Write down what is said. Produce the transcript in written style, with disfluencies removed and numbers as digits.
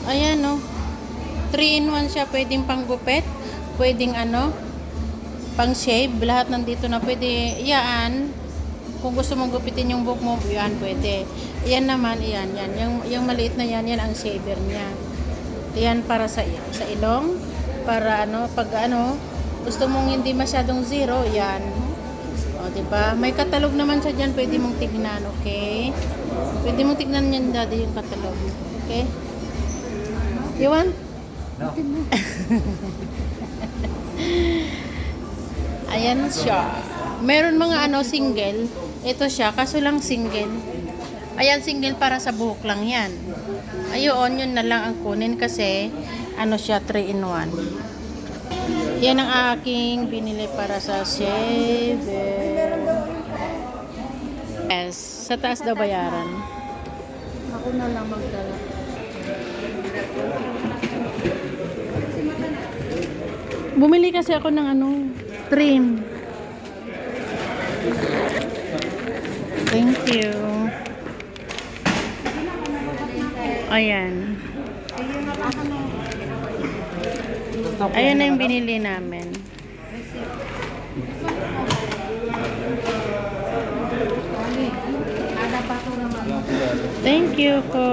Ayan, no. 3 in 1 siya. Pwedeng panggupit. Pwedeng ano, pang shave. Lahat nandito na pwede. Yan. Kung gusto mong gupitin yung buhok mo, yan pwede. Yan naman, yan. Yung maliit na yan, yan ang shaver niya. Yan para sa ilong. Para ano, pag ano, gusto mong hindi masyadong zero, yan. O, diba? May katalog naman siya dyan. Pwede mong tignan, okay? Pwede mong tignan yan, daddy, yung katalog. Okay? You want? No. Ayan siya. Meron mga ano, single. Ito siya, kaso lang single. Ayan, single para sa buhok lang yan. Ayun, yun na lang ang kunin kasi ano siya, 3 in 1. Yan ang aking binili para sa shaver. Yes, sa taas daw bayaran. Ako na lang magdala. Bumili kasi ako ng ano, trim. Thank you. Ayan. Ayan na yung binili namin. Thank you po.